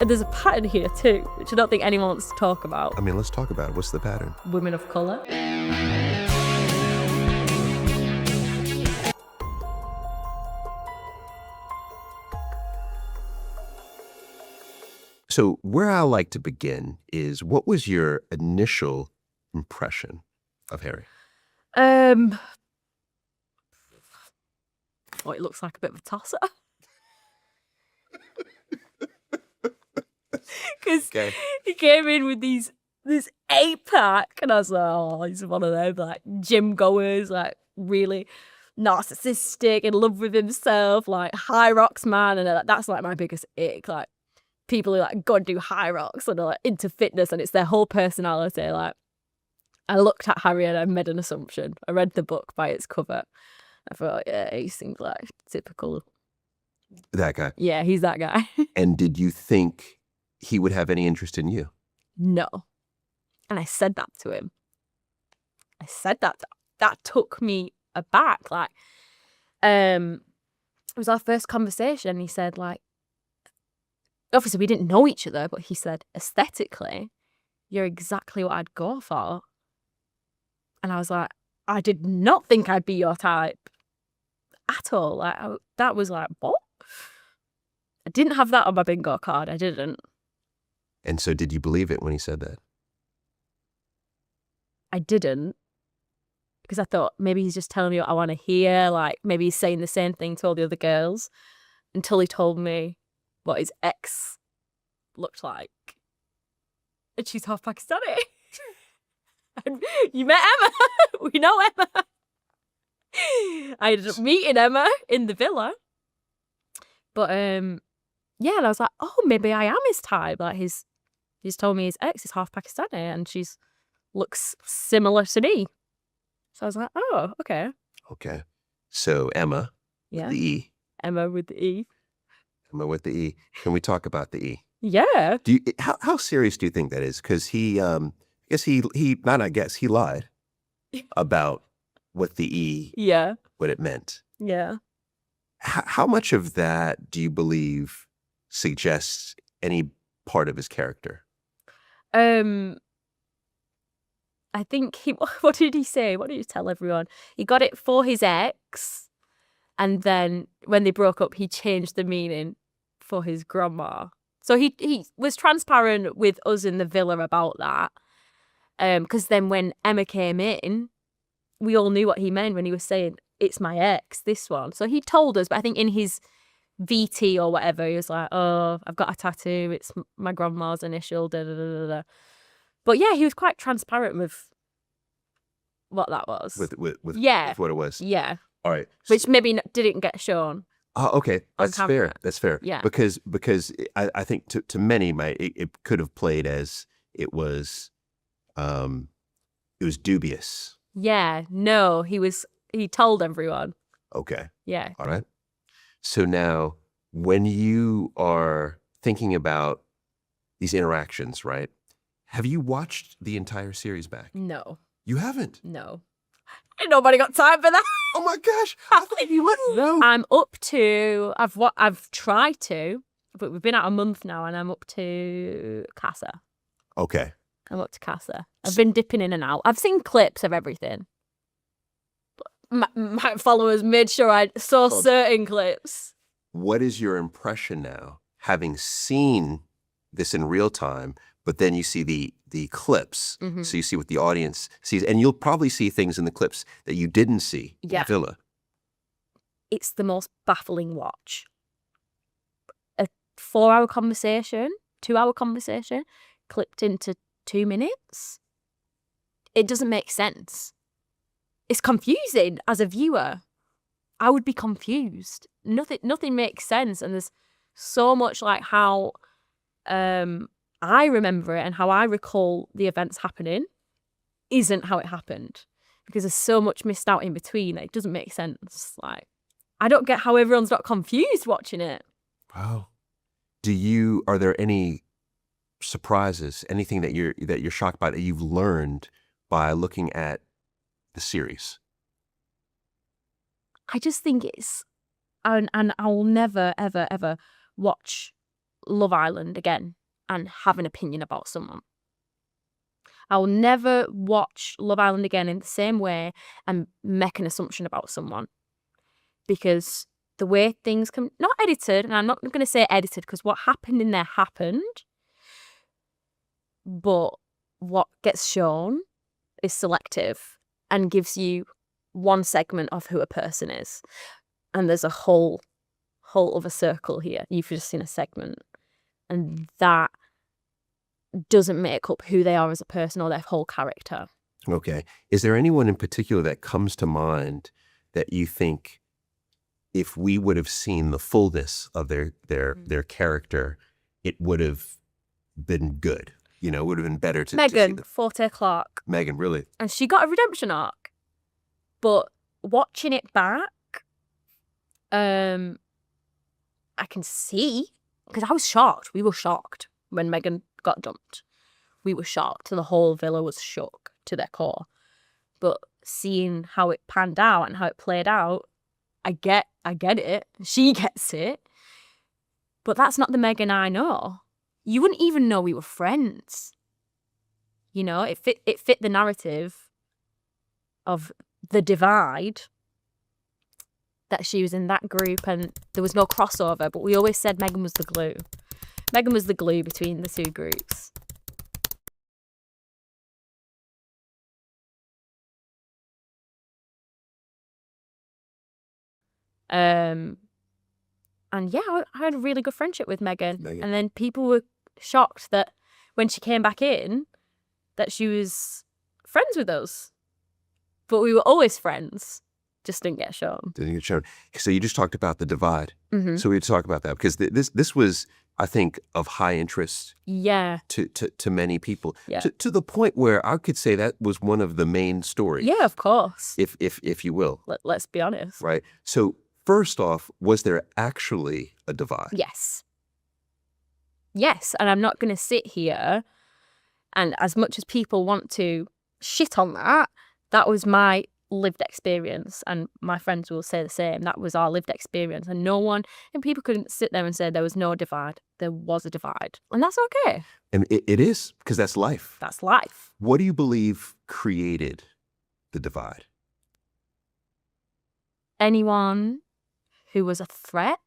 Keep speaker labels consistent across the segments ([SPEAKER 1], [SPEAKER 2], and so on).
[SPEAKER 1] And there's a pattern here too, which I don't think anyone wants to talk about.
[SPEAKER 2] I mean, let's talk about it. What's the pattern?
[SPEAKER 1] Women of colour.
[SPEAKER 2] So where I like to begin is, what was your initial impression of Harry?
[SPEAKER 1] Oh, it looks like a bit of a tosser. Because he came in with this 8-pack, and I was like, oh, he's one of them like gym goers, like really narcissistic, in love with himself, like high rocks man, and that's like my biggest ick. Like people who like go and do high rocks and are like into fitness, and it's their whole personality. Like I looked at Harry and I made an assumption. I read the book by its cover. I thought, yeah, he seems like typical.
[SPEAKER 2] That guy.
[SPEAKER 1] Yeah, he's that guy.
[SPEAKER 2] And did you think he would have any interest in you?
[SPEAKER 1] No. And I said that to him. I said that. That took me aback. Like, it was our first conversation. And he said, like, obviously we didn't know each other, but he said, aesthetically, you're exactly what I'd go for. And I was like, I did not think I'd be your type at all. Like, that was like, what? I didn't have that on my bingo card. I didn't.
[SPEAKER 2] And so did you believe it when he said that?
[SPEAKER 1] I didn't. Because I thought maybe he's just telling me what I want to hear. Like, maybe he's saying the same thing to all the other girls, until he told me what his ex looked like. And she's half Pakistani. And you met Emma. We know Emma. I ended up meeting Emma in the villa. But yeah, and I was like, oh, maybe I am his type. Like he's told me his ex is half Pakistani and she's looks similar to me. So I was like, oh, okay.
[SPEAKER 2] Okay. So Emma,
[SPEAKER 1] Yeah.
[SPEAKER 2] the E.
[SPEAKER 1] Emma with the E.
[SPEAKER 2] Emma with the E. Can we talk about the E?
[SPEAKER 1] Yeah.
[SPEAKER 2] How serious do you think that is? Because he lied about what the E,
[SPEAKER 1] Yeah.
[SPEAKER 2] what it meant.
[SPEAKER 1] Yeah.
[SPEAKER 2] How much of that do you believe suggests any part of his character?
[SPEAKER 1] I think what did he say? What did he tell everyone? He got it for his ex, and then when they broke up, he changed the meaning for his grandma. So he was transparent with us in the villa about that. Because then when Emma came in, we all knew what he meant when he was saying, it's my ex, this one. So he told us, but I think in his VT or whatever, he was like, oh, I've got a tattoo, it's my grandma's initial, da da da da da. But yeah, he was quite transparent with what that was.
[SPEAKER 2] With
[SPEAKER 1] yeah.
[SPEAKER 2] with what it was.
[SPEAKER 1] Yeah.
[SPEAKER 2] All right.
[SPEAKER 1] Which maybe didn't get shown.
[SPEAKER 2] Okay, that's fair. That's fair.
[SPEAKER 1] Yeah.
[SPEAKER 2] Because I think to many, it could have played as it was dubious.
[SPEAKER 1] Yeah. No, he told everyone.
[SPEAKER 2] Okay.
[SPEAKER 1] Yeah.
[SPEAKER 2] All right. So now, when you are thinking about these interactions, right? Have you watched the entire series back?
[SPEAKER 1] No.
[SPEAKER 2] You haven't?
[SPEAKER 1] No. Ain't nobody got time for that.
[SPEAKER 2] Oh my gosh! I thought you would know.
[SPEAKER 1] I'm up to. I've tried to, but we've been out a month now, and I'm up to Casa.
[SPEAKER 2] Okay.
[SPEAKER 1] I'm up to Casa. I've been dipping in and out. I've seen clips of everything. My followers made sure I saw certain clips.
[SPEAKER 2] What is your impression now, having seen this in real time, but then you see the clips, so you see what the audience sees, and you'll probably see things in the clips that you didn't see in the villa.
[SPEAKER 1] It's the most baffling watch. A 4-hour conversation, 2-hour conversation, clipped into 2 minutes. It doesn't make sense. It's confusing as a viewer. I would be confused. Nothing makes sense, and there's so much like how I remember it and how I recall the events happening isn't how it happened, because there's so much missed out in between. It doesn't make sense. Like, I don't get how everyone's not confused watching it.
[SPEAKER 2] Wow. Are there any surprises, anything that you're shocked by that you've learned by looking at the series?
[SPEAKER 1] I just think it's, and I will never, ever, ever watch Love Island again and have an opinion about someone. I will never watch Love Island again in the same way and make an assumption about someone. Because the way things come, not edited, and I'm not going to say edited because what happened in there happened, but what gets shown is selective and gives you one segment of who a person is. And there's a whole other circle here. You've just seen a segment. And that doesn't make up who they are as a person or their whole character.
[SPEAKER 2] Okay. Is there anyone in particular that comes to mind that you think if we would have seen the fullness of their character, it would have been good? You know, it would have been better to
[SPEAKER 1] Megan,
[SPEAKER 2] see the...
[SPEAKER 1] Forte Clark.
[SPEAKER 2] Megan, really?
[SPEAKER 1] And she got a redemption arc. But watching it back, I can see, because I was shocked. We were shocked when Megan got dumped. We were shocked. The whole villa was shook to their core. But seeing how it panned out and how it played out, I get it. She gets it. But that's not the Megan I know. You wouldn't even know we were friends. You know, it fit the narrative of the divide, that she was in that group and there was no crossover, but we always said Megan was the glue. Megan was the glue between the two groups. And yeah, I had a really good friendship with Megan. And then people were shocked that when she came back in, that she was friends with us. But we were always friends. Just didn't get shown.
[SPEAKER 2] Didn't get shown. So you just talked about the divide.
[SPEAKER 1] Mm-hmm.
[SPEAKER 2] So we had to talk about that because this was, I think, of high interest.
[SPEAKER 1] Yeah.
[SPEAKER 2] To many people.
[SPEAKER 1] Yeah.
[SPEAKER 2] To the point where I could say that was one of the main stories.
[SPEAKER 1] Yeah, of course.
[SPEAKER 2] If you will.
[SPEAKER 1] Let's be honest.
[SPEAKER 2] Right. So first off, was there actually a divide?
[SPEAKER 1] Yes. Yes, and I'm not going to sit here and as much as people want to shit on that, that was my lived experience, and my friends will say the same. That was our lived experience, and people couldn't sit there and say there was no divide. There was a divide, and that's okay.
[SPEAKER 2] And it is, because that's life.
[SPEAKER 1] That's life.
[SPEAKER 2] What do you believe created the divide?
[SPEAKER 1] Anyone who was a threat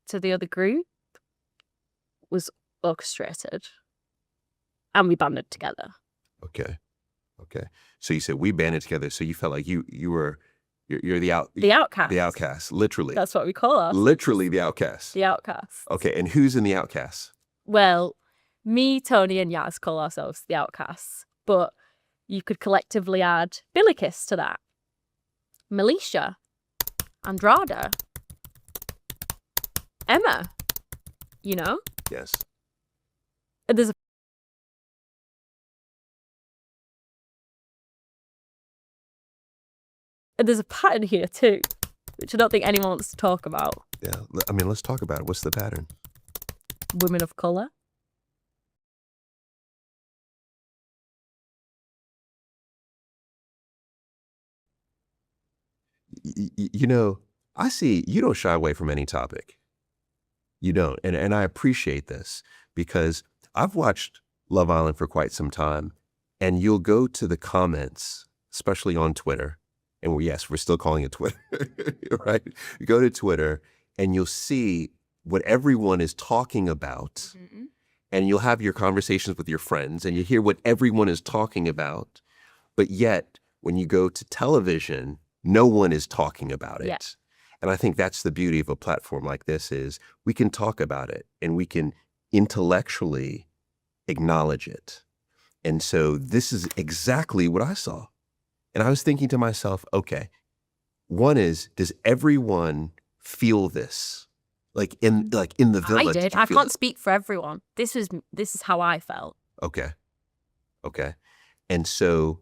[SPEAKER 1] to the other group was orchestrated, and we banded together.
[SPEAKER 2] Okay. So you said we banded together. So you felt like you're the outcast. The outcast, literally.
[SPEAKER 1] That's what we call us.
[SPEAKER 2] Literally the outcast.
[SPEAKER 1] The outcast.
[SPEAKER 2] Okay, and who's in the outcasts?
[SPEAKER 1] Well, me, Tony, and Yaz call ourselves the outcasts, but you could collectively add Billikis to that. Melisha, Andrada, Emma, you know?
[SPEAKER 2] Yes.
[SPEAKER 1] There's a pattern here too, which I don't think anyone wants to talk about.
[SPEAKER 2] Yeah, I mean, let's talk about it. What's the pattern?
[SPEAKER 1] Women of colour.
[SPEAKER 2] You know, I see you don't shy away from any topic. You don't. And I appreciate this because I've watched Love Island for quite some time, and you'll go to the comments, especially on Twitter. And we're still calling it Twitter, right? You go to Twitter and you'll see what everyone is talking about. Mm-hmm. And you'll have your conversations with your friends and you hear what everyone is talking about. But yet, when you go to television, no one is talking about it.
[SPEAKER 1] Yeah.
[SPEAKER 2] And I think that's the beauty of a platform like this is we can talk about it and we can intellectually acknowledge it. And so this is exactly what I saw. And I was thinking to myself, okay, one is, does everyone feel this? Like in the villa?
[SPEAKER 1] I did. I can't speak for everyone. This is how I felt.
[SPEAKER 2] Okay. And so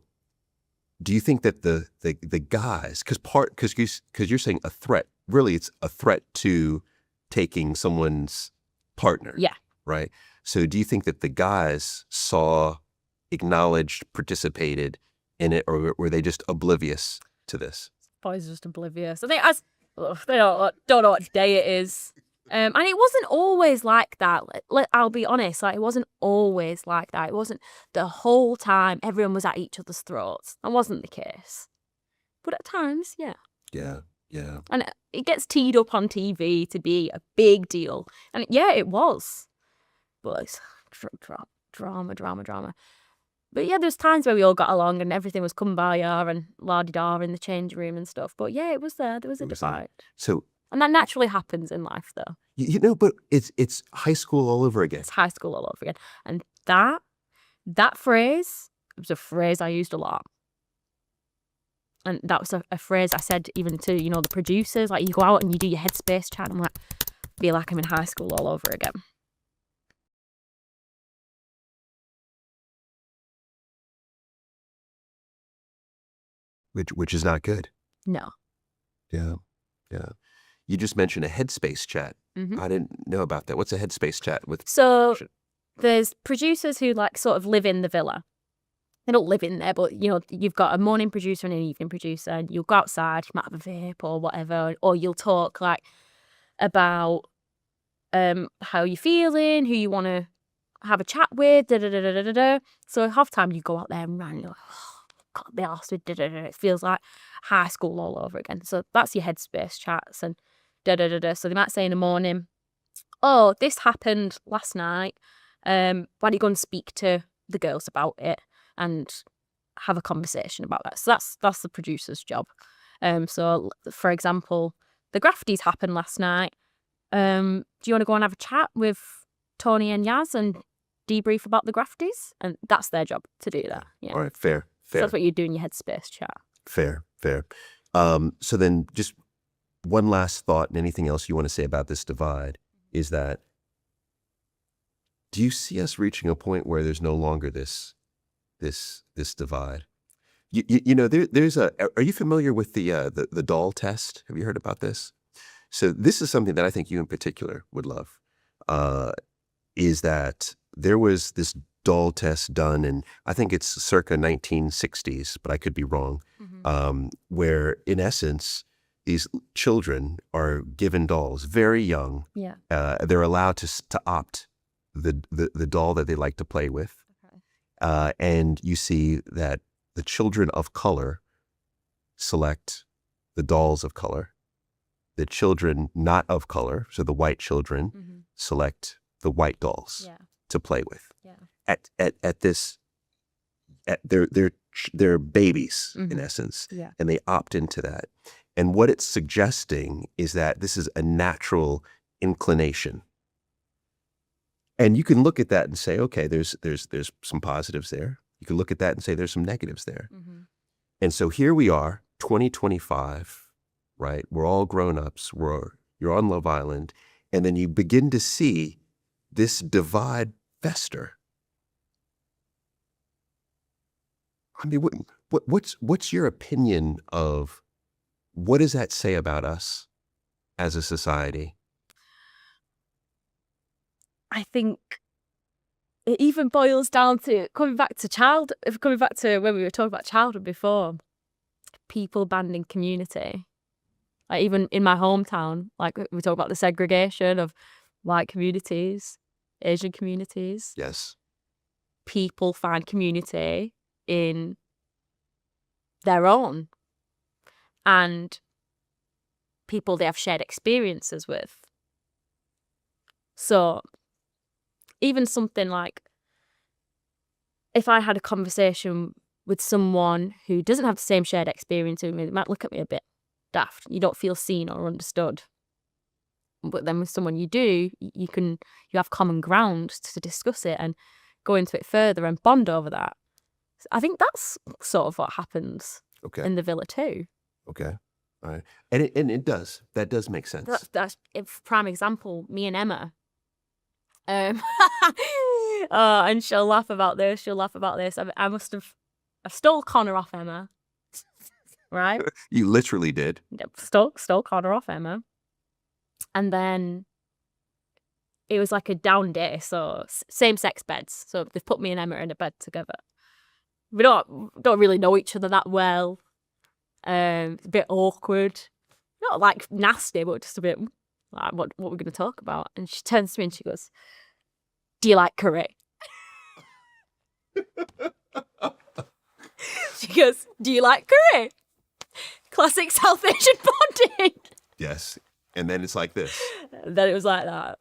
[SPEAKER 2] do you think that the guys, because you're saying a threat, really it's a threat to taking someone's partner.
[SPEAKER 1] Yeah.
[SPEAKER 2] Right? So do you think that the guys saw, acknowledged, participated in it, or were they just oblivious to this?
[SPEAKER 1] Boys are just oblivious. I think they don't know what day it is. And it wasn't always like that. I'll be honest, like, it wasn't always like that. It wasn't the whole time everyone was at each other's throats. That wasn't the case. But at times, yeah.
[SPEAKER 2] Yeah, yeah.
[SPEAKER 1] And it gets teed up on TV to be a big deal. And yeah, it was. But it's drama. But yeah, there's times where we all got along and everything was come by and la-di-da in the change room and stuff. But yeah, it was there. There was a divide.
[SPEAKER 2] So,
[SPEAKER 1] and that naturally happens in life, though.
[SPEAKER 2] you know, but it's high school all over again.
[SPEAKER 1] It's high school all over again. And that phrase was a phrase I used a lot. And that was a phrase I said even to, the producers. Like, you go out and you do your headspace chat. And I'm like, feel like I'm in high school all over again.
[SPEAKER 2] Which is not good.
[SPEAKER 1] No.
[SPEAKER 2] Yeah. You just mentioned a headspace chat.
[SPEAKER 1] Mm-hmm.
[SPEAKER 2] I didn't know about that. What's a headspace chat with?
[SPEAKER 1] So there's producers who like sort of live in the villa. They don't live in there, but you've got a morning producer and an evening producer, and you'll go outside, you might have a vape or whatever, or you'll talk like about how you're feeling, who you want to have a chat with, So half time you go out there and run, you're like, can't be arsed with It feels like high school all over again. So that's your headspace chats and So they might say in the morning, oh, this happened last night. Why don't you go and speak to the girls about it and have a conversation about that? So that's the producer's job. So for example, the graffitis happened last night. Do you want to go and have a chat with Tony and Yaz and debrief about the graffitis? And that's their job to do that. Yeah.
[SPEAKER 2] All right, fair.
[SPEAKER 1] So that's what you do in your headspace chat.
[SPEAKER 2] Fair. So then just one last thought, and anything else you want to say about this divide is that, do you see us reaching a point where there's no longer this divide? There's are you familiar with the doll test? Have you heard about this? So this is something that I think you in particular would love, is that there was this doll test done, and I think it's circa 1960s, but I could be wrong, where in essence, these children are given dolls very young.
[SPEAKER 1] Yeah.
[SPEAKER 2] They're allowed to opt the doll that they like to play with. Okay. And you see that the children of color select the dolls of color. The children not of color, so the white children, select the white dolls to play with. Yeah. They're babies in essence, and they opt into that. And what it's suggesting is that this is a natural inclination. And you can look at that and say, okay, there's some positives there. You can look at that and say there's some negatives there. And so here we are, 2025, right? We're all grown-ups. You're on Love Island. And then you begin to see this divide fester. I mean, what's your opinion of what does that say about us as a society?
[SPEAKER 1] I think it even boils down to coming back to when we were talking about childhood before, people banding community. Like even in my hometown, like we talk about the segregation of white communities, Asian communities.
[SPEAKER 2] Yes.
[SPEAKER 1] People find community in their own, and people they have shared experiences with. So even something like, if I had a conversation with someone who doesn't have the same shared experience with me, they might look at me a bit daft. You don't feel seen or understood. But then with someone you do, you have common ground to discuss it and go into it further and bond over that. I think that's sort of what happens in the villa too. Okay.
[SPEAKER 2] All right. And it does. That does make sense.
[SPEAKER 1] That's a prime example, me and Emma. And she'll laugh about this. I stole Connor off Emma. Right?
[SPEAKER 2] You literally did.
[SPEAKER 1] Stole Connor off Emma. And then it was like a down day, so same-sex beds. So they've put me and Emma in a bed together. We don't really know each other that well. It's a bit awkward. Not like nasty, but just a bit Like, what we're going to talk about. And she turns to me and she goes, do you like curry? She goes, do you like curry? Classic South Asian bonding.
[SPEAKER 2] Yes. And then it's like this.
[SPEAKER 1] And then it was like that.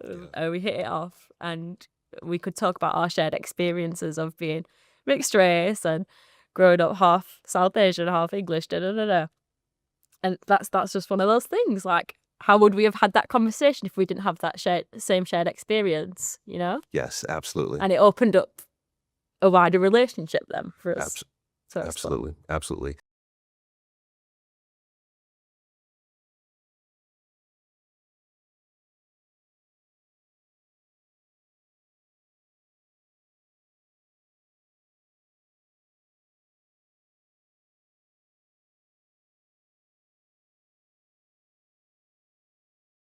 [SPEAKER 1] We hit it off, and we could talk about our shared experiences of being mixed race and growing up half South Asian, half English, And that's just one of those things. Like, how would we have had that conversation if we didn't have that same shared experience, you know?
[SPEAKER 2] Yes, absolutely.
[SPEAKER 1] And it opened up a wider relationship then for us. So it's fun.
[SPEAKER 2] Absolutely.